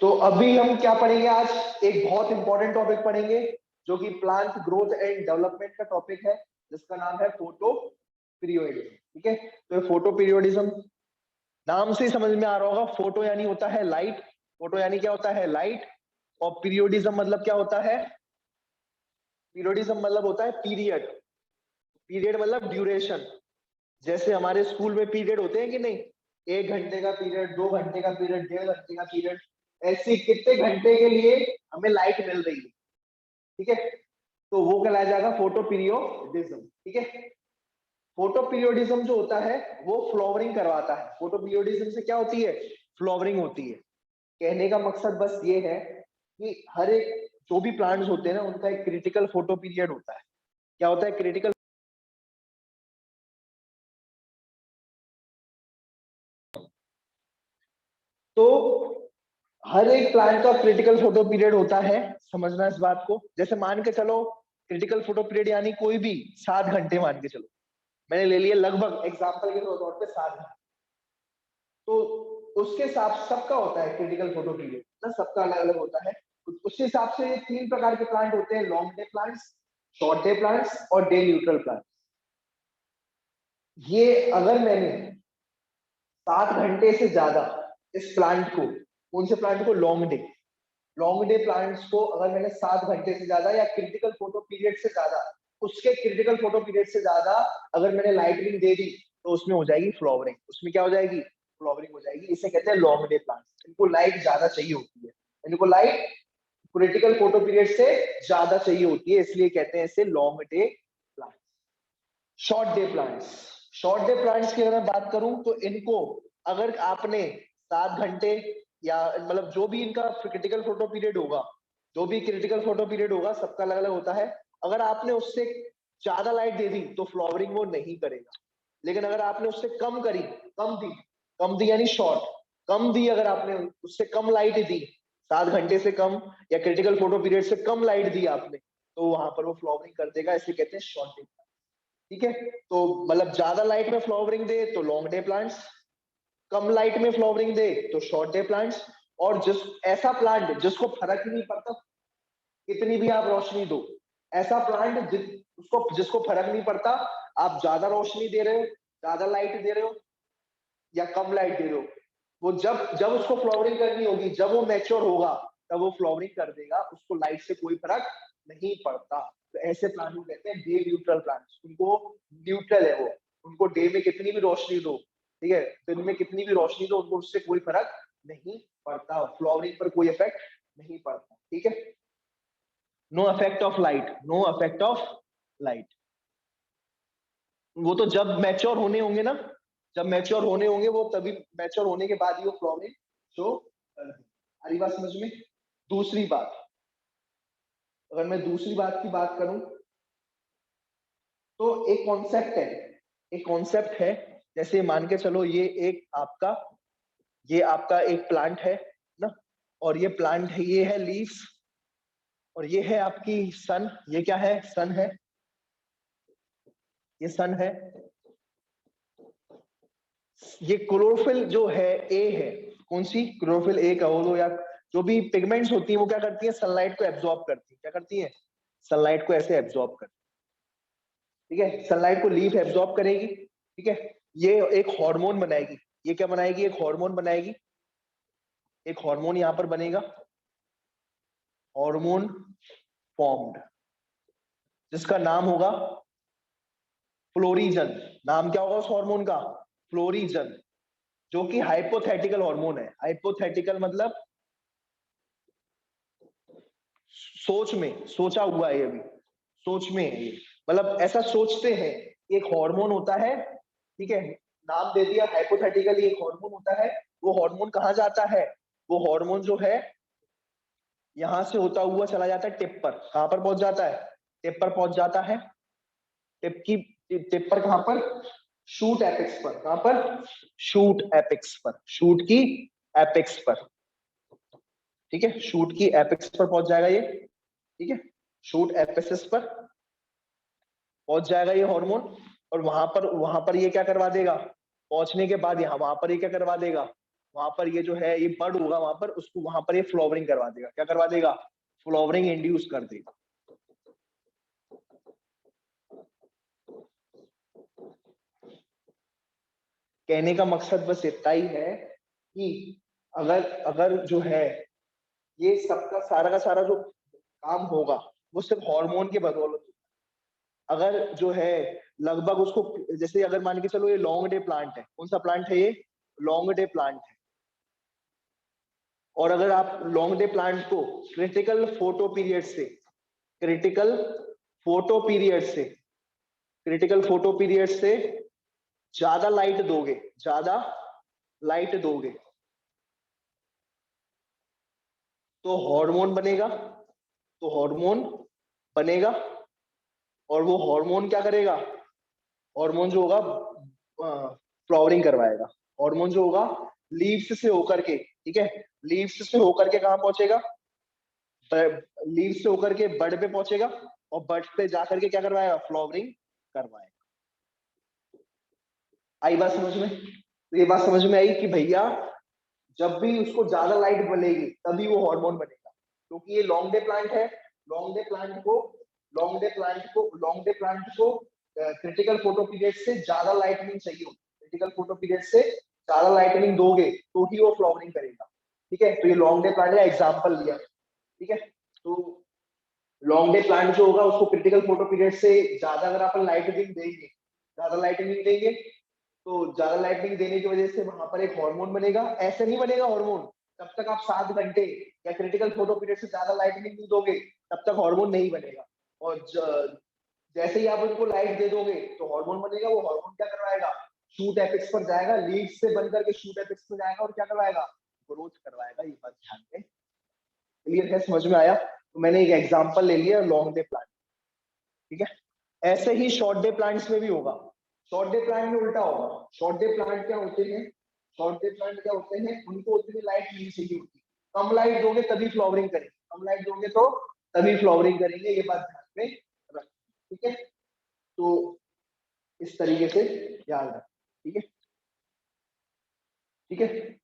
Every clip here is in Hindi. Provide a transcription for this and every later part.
तो अभी हम क्या पढ़ेंगे आज, एक बहुत इंपॉर्टेंट टॉपिक पढ़ेंगे जो कि प्लांट ग्रोथ एंड डेवलपमेंट का टॉपिक है, जिसका नाम है फोटो पीरियोडिज्म। ठीक है, तो ये फोटो पीरियोडिज्म नाम से ही समझ में आ रहा होगा। फोटो यानी होता है लाइट, फोटो यानी क्या होता है लाइट, और पीरियोडिज्म मतलब क्या होता है, पीरियोडिज्म मतलब होता है पीरियड, पीरियड मतलब ड्यूरेशन। जैसे हमारे स्कूल में पीरियड होते हैं कि नहीं, 1 घंटे का पीरियड, 2 घंटे का पीरियड, 1.5 घंटे का पीरियड, ऐसे कितने घंटे के लिए हमें लाइट मिल रही है। ठीक है, तो वो कहलाया जाएगा फोटो पीरियोडिज्म। ठीक है, फोटो पीरियोडिज्म जो होता है वो फ्लावरिंग करवाता है। फोटो पीरियोडिज्म से क्या होती है, फ्लावरिंग होती है। कहने का मकसद बस ये है कि हर एक जो भी प्लांट्स होते हैं ना, उनका एक क्रिटिकल फोटो पीरियड होता है। क्या होता है क्रिटिकल, तो हर एक प्लांट का क्रिटिकल फोटो पीरियड होता है। समझना इस बात को। जैसे मान के चलो क्रिटिकल फोटो पीरियड यानी कोई भी 7 घंटे मान के चलो, मैंने ले लिया लगभग एग्जांपल के तौर पे 7 घंटे, तो उसके हिसाब सबका होता है क्रिटिकल फोटो पीरियड ना, सबका अलग अलग होता है। उस हिसाब से ये 3 प्रकार के प्लांट होते हैं, long day plants, short day plants और डे न्यूट्रल प्लांट्स। ये अगर मैंने 7 घंटे से ज्यादा इस प्लांट को, कौन से प्लांट को, long day, long day plants को अगर मैंने 7 घंटे से ज्यादा या क्रिटिकल फोटो पीरियड से ज्यादा, उसके क्रिटिकल फोटो पीरियड से ज्यादा अगर मैंने लाइटनिंग दे दी, तो उसमें हो जाएगी फ्लावरिंग। उसमें क्या हो जाएगी, फ्लावरिंग हो जाएगी। इसे कहते हैं लॉन्ग डे प्लांट्स। इनको लाइट ज्यादा चाहिए होती है, इनको लाइट क्रिटिकल फोटो पीरियड से ज्यादा चाहिए होती है, इसलिए कहते हैं इसे long day plants. Short day plants, short day plants की अगर मैं बात करूं तो इनको अगर आपने 7 घंटे या मतलब जो भी इनका क्रिटिकल फोटो पीरियड होगा, जो भी क्रिटिकल फोटो पीरियड होगा सबका अलग अलग होता है, अगर आपने उससे ज्यादा लाइट दे दी तो फ्लावरिंग वो नहीं करेगा। लेकिन अगर आपने उससे कम करी, कम दी, कम दी यानी शॉर्ट, कम दी, अगर आपने उससे कम लाइट दी, 7 घंटे से कम या क्रिटिकल फोटो पीरियड से कम लाइट दी आपने, तो वहां पर वो फ्लावरिंग कर देगा। इसे कहते हैं शॉर्ट डे। ठीक है, तो मतलब ज्यादा लाइट में फ्लावरिंग दे तो लॉन्ग डे प्लांट्स, कम लाइट में फ्लावरिंग दे तो शॉर्ट डे प्लांट्स। और जिस ऐसा प्लांट जिसको फर्क ही नहीं पड़ता कितनी भी आप रोशनी दो, ऐसा प्लांट उसको जिसको फर्क नहीं पड़ता आप ज्यादा रोशनी दे रहे हो, ज्यादा लाइट दे रहे हो या कम लाइट दे रहे हो, वो जब जब उसको फ्लावरिंग करनी होगी, जब वो मैच्योर होगा, तब वो फ्लावरिंग कर देगा, उसको लाइट से कोई फर्क नहीं पड़ता। तो ऐसे प्लांट को कहते हैं डे न्यूट्रल प्लांट्स। उनको न्यूट्रल है वो, उनको डे में कितनी भी रोशनी दो, ठीक है, दिन में कितनी भी रोशनी दो, उनको उससे कोई फर्क नहीं पड़ता, फ्लावरिंग पर कोई इफेक्ट नहीं पड़ता। ठीक है, no effect of light, no effect of light. वो तो जब मैच्योर होने होंगे ना, जब मैच्योर होने होंगे वो, तभी मैच्योर होने के बाद ही वो फ्लावरिंग शो कर देंगे। सारी बात समझ में। दूसरी बात, अगर मैं दूसरी बात की बात करूं तो एक कॉन्सेप्ट है, एक कॉन्सेप्ट है। जैसे मान के चलो ये आपका एक प्लांट है ना, और ये प्लांट है, ये है लीव्स, और ये है आपकी सन। ये क्या है, सन है, ये सन है। ये क्लोरोफिल जो है ए है, कौन सी, क्लोरोफिल ए कहो दो, या जो भी पिगमेंट्स होती हैं वो क्या करती है, सनलाइट को एब्जॉर्ब करती है। क्या करती है, सनलाइट को ऐसे एब्जॉर्ब करती है। ठीक है, सनलाइट को लीफ एब्जॉर्ब करेगी। ठीक है, ये एक हार्मोन बनाएगी। ये क्या बनाएगी, एक हार्मोन बनाएगी। एक हार्मोन यहां पर बनेगा, हार्मोन फॉर्म्ड, जिसका नाम होगा फ्लोरिजन। नाम क्या होगा उस हार्मोन का, फ्लोरिजन, जो कि हाइपोथेटिकल हार्मोन है। हाइपोथेटिकल मतलब सोच में, सोचा हुआ है, अभी सोच में है ये, मतलब ऐसा सोचते हैं। एक हार्मोन होता है, ठीक है, नाम दे दिया हाइपोथेटिकली, एक हार्मोन होता है। वो हार्मोन कहाँ जाता है, वो हार्मोन जो है यहां से होता हुआ चला जाता है टिप पर। कहां पर पहुंच जाता है, टिप पर पहुंच जाता है। टिप की, टिप पर कहां पर, शूट एपेक्स पर। कहां पर, शूट एपेक्स पर, शूट की एपेक्स पर। ठीक है, शूट की एपेक्स पर पहुंच जाएगा ये। ठीक है, शूट एपेक्स पर पहुंच जाएगा ये हार्मोन, और वहां पर ये क्या करवा देगा, पहुंचने के बाद यहाँ वहां पर ये क्या करवा देगा, वहां पर ये जो है ये बर्ड होगा वहां पर, उसको वहां पर ये फ्लावरिंग करवा देगा। क्या करवा देगा? फ्लावरिंग इंड्यूस कर देगा। कहने का मकसद बस इतना ही है कि अगर अगर जो है ये सबका सारा का सारा जो काम होगा वो सिर्फ हार्मोन के बदौलत। अगर जो है लगभग उसको, जैसे अगर मान के चलो ये लॉन्ग डे प्लांट है, कौन सा प्लांट है ये? लॉन्ग डे प्लांट है। और अगर आप लॉन्ग डे प्लांट को क्रिटिकल फोटो पीरियड से क्रिटिकल फोटो पीरियड से क्रिटिकल फोटो पीरियड से ज्यादा लाइट दोगे, ज्यादा लाइट दोगे, तो हार्मोन बनेगा। तो हार्मोन बनेगा और वो हार्मोन क्या करेगा? हार्मोन जो होगा फ्लावरिंग करवाएगा। हार्मोन जो होगा लीव्स से होकर के, ठीक है, लीव्स से होकर के कहां पहुंचेगा? लीव्स से होकर के बड पे पहुंचेगा और बड पे जाकर के क्या करवाएगा? फ्लावरिंग करवाएगा। आई बात समझ में? तो ये बात समझ में आई कि भैया जब भी उसको ज्यादा लाइट मिलेगी तभी वो हार्मोन बनेगा, क्योंकि ये लॉन्ग डे प्लांट है। लॉन्ग डे प्लांट को लॉन्ग डे प्लांट को क्रिटिकल फोटो पीरियड से ज्यादा लाइटनिंग चाहिए होगी। क्रिटिकल फोटो पीरियड से ज्यादा लाइटनिंग दोगे तो ही वो फ्लावरिंग करेगा। ठीक है, तो ये लॉन्ग डे प्लांट का एग्जाम्पल लिया। ठीक है, तो लॉन्ग डे प्लांट जो होगा उसको क्रिटिकल फोटो पीरियड से ज्यादा अगर आप लाइटनिंग देंगे, ज्यादा लाइटनिंग देंगे, तो ज्यादा लाइटनिंग देने की वजह से वहां पर एक हार्मोन बनेगा। ऐसे नहीं बनेगा हार्मोन तब तक आप 7 घंटे या क्रिटिकल फोटो पीरियड से ज्यादा लाइटनिंग नहीं दोगे, तब तक हार्मोन नहीं बनेगा। और जैसे ही आप उनको लाइट दे दोगे तो हार्मोन बनेगा। वो हार्मोन क्या करवाएगा? शूट एपिक्स पर जाएगा, लीड्स से बन करके शूट एपिक्स पर जाएगा और क्या करवाएगा? ग्रोथ करवाएगा। ये बात ध्यान में क्लियर है? समझ में आया? तो मैंने एक एग्जांपल ले लिया लॉन्ग डे प्लांट। ठीक है, ऐसे ही शॉर्ट डे प्लांट्स में भी होगा। शॉर्ट डे प्लांट में उल्टा होगा। शॉर्ट डे प्लांट क्या होते हैं? शॉर्ट डे प्लांट क्या होते हैं? उनको उतनी लाइट नहीं चाहिए होती। कम लाइट दोगे तभी फ्लावरिंग करेंगे, कम लाइट दोगे तो तभी फ्लावरिंग करेंगे। ये बात ध्यान में रख। ठीक है, तो इस तरीके से याद रख। ठीक है, ठीक है।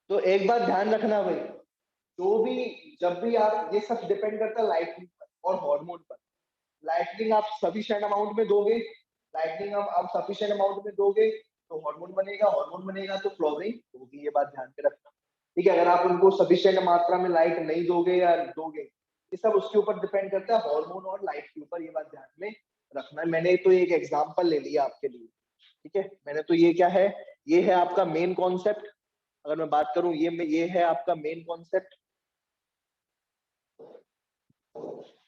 तो एक बात ध्यान रखना भाई, जो भी जब भी आप, ये सब डिपेंड करता है लाइटनिंग पर और हार्मोन पर। लाइटनिंग आप सफिशिएंट अमाउंट में दोगे, लाइटनिंग आप सफिशिएंट अमाउंट में दोगे तो हार्मोन बनेगा, हार्मोन बनेगा तो फ्लावरिंग होगी। ये बात ध्यान में रखना। ठीक है, अगर आप उनको सफिशिएंट मात्रा में लाइट नहीं दोगे या दोगे, ये सब उसके ऊपर डिपेंड करता है, हार्मोन और लाइट के ऊपर। ये बात ध्यान में रखना है। मैंने तो एक एग्जांपल ले लिया आपके लिए। ठीक है, मैंने तो ये क्या है, ये है आपका मेन कॉन्सेप्ट। अगर मैं बात करूं, ये है आपका मेन कॉन्सेप्ट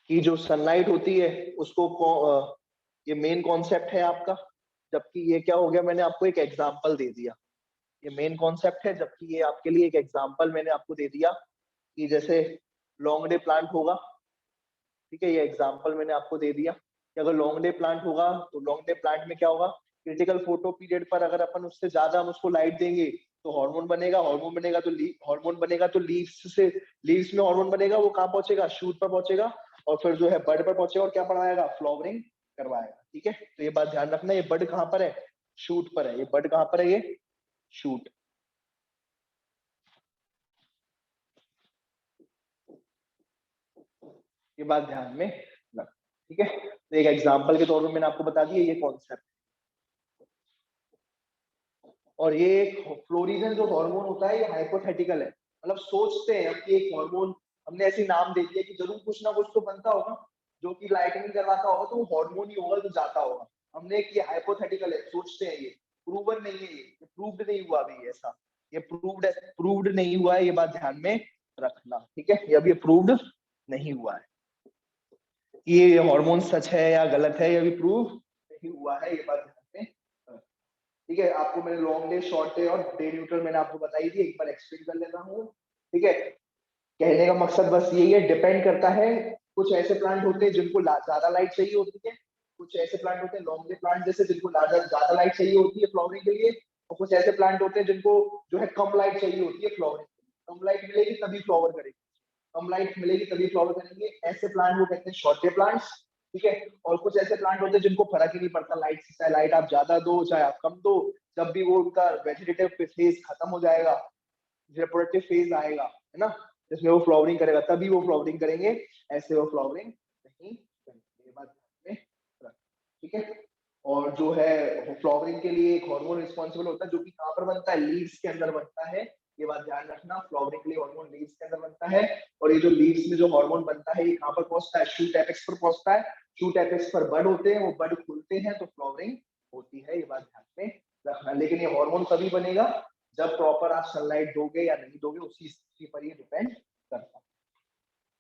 कि जो सनलाइट होती है उसको ये मेन कॉन्सेप्ट है आपका। जबकि ये क्या हो गया, मैंने आपको एक एग्जांपल दे दिया। ये मेन कॉन्सेप्ट है, जबकि ये आपके लिए एक एग्जांपल मैंने आपको दे दिया कि जैसे लॉन्ग डे प्लांट होगा। ठीक है, ये एग्जांपल मैंने आपको दे दिया कि अगर लॉन्ग डे प्लांट होगा तो लॉन्ग डे प्लांट में क्या होगा? क्रिटिकल फोटो पीरियड पर अगर अपन उससे ज्यादा हम उसको लाइट देंगे तो हार्मोन बनेगा। हार्मोन बनेगा तो लीव्स में हार्मोन बनेगा। वो कहाँ पहुंचेगा? शूट पर पहुंचेगा और फिर जो है बड पर पहुंचेगा और क्या करवाएगा? फ्लावरिंग करवाएगा। ठीक है, तो ये बात ध्यान रखना। ये बड कहाँ पर है? शूट पर है। ये बड कहाँ पर है? ये शूट। ये बात ध्यान में रख। ठीक है, तो एक एग्जांपल के तौर पर मैंने आपको बता दिया ये कॉन्सेप्ट। और ये एक फ्लोरिजन जो हार्मोन होता है ये हाइपोथेटिकल है। मतलब सोचते हैं हम कि एक हार्मोन, हमने ऐसे नाम दे दिया कि जरूर कुछ ना कुछ तो बनता होगा जो कि लाइटनिंग करवाता होगा, तो वो हार्मोन ही होगा जो जाता होगा। हमने कि हाइपोथेटिकल है, सोचते हैं। ये प्रूवन नहीं है, ये प्रूव्ड नहीं हुआ अभी ऐसा। ये प्रूव्ड नहीं हुआ है। ये बात ध्यान में रखना। ठीक है, ये अभी प्रूव्ड नहीं हुआ है कि ये हार्मोन सच है या गलत है, ये अभी प्रूव नहीं हुआ है। ये बात ध्यान में। ठीक है, आपको मैंने लॉन्ग डे, शॉर्ट डे और डे न्यूट्रल मैंने आपको बताई थी, एक बार एक्सप्लेन कर लेता हूँ। ठीक है, कहने का मकसद बस यही है, डिपेंड करता है। कुछ ऐसे प्लांट होते हैं जिनको ज्यादा लाइट चाहिए होती है, कुछ ऐसे प्लांट होते हैं लॉन्ग डे प्लांट जैसे जिनको ज्यादा लाइट चाहिए होती है फ्लावरिंग के लिए, और कुछ ऐसे प्लांट होते हैं जिनको जो है कम लाइट चाहिए होती है फ्लावरिंग। कम लाइट मिलेगी तभी फ्लावर करेगी, कम लाइट मिलेगी तभी फ्लावर करेंगे, ऐसे प्लांट वो कहते हैं शॉर्टे प्लांट्स। ठीक है, और कुछ ऐसे प्लांट होते हैं जिनको फर्क ही नहीं पड़ता लाइट से, चाहे लाइट आप ज्यादा दो चाहे आप कम दो, जब भी वो उनका वेजिटेटिव फेज खत्म हो जाएगा, रिप्रोडक्टिव फेज आएगा, है ना, जिसमें वो फ्लावरिंग करेगा, तभी वो फ्लावरिंग करेंगे, ऐसे वो फ्लावरिंग नहीं करेंगे। ये बात ध्यान में रखना, ठीक है। और जो है फ्लावरिंग के लिए एक हार्मोन रिस्पॉन्सिबल होता है जो कि कहाँ पर बनता है, लीव्स के अंदर बनता है। ये बात ध्यान रखना, फ्लावरिंग के लिए हार्मोन लीव्स के अंदर बनता है। और ये जो लीव्स में जो हार्मोन बनता है ये कहाँ पर पहुंचता है, शूट एपेक्स पर पहुंचता है। शूट एपेक्स पर बड होते हैं, वो बड खुलते हैं तो फ्लावरिंग होती है। ये बात ध्यान में रखना। लेकिन ये हार्मोन तभी बनेगा जब प्रॉपर आप सनलाइट दोगे या नहीं दोगे, उसी पर ये डिपेंड करता है।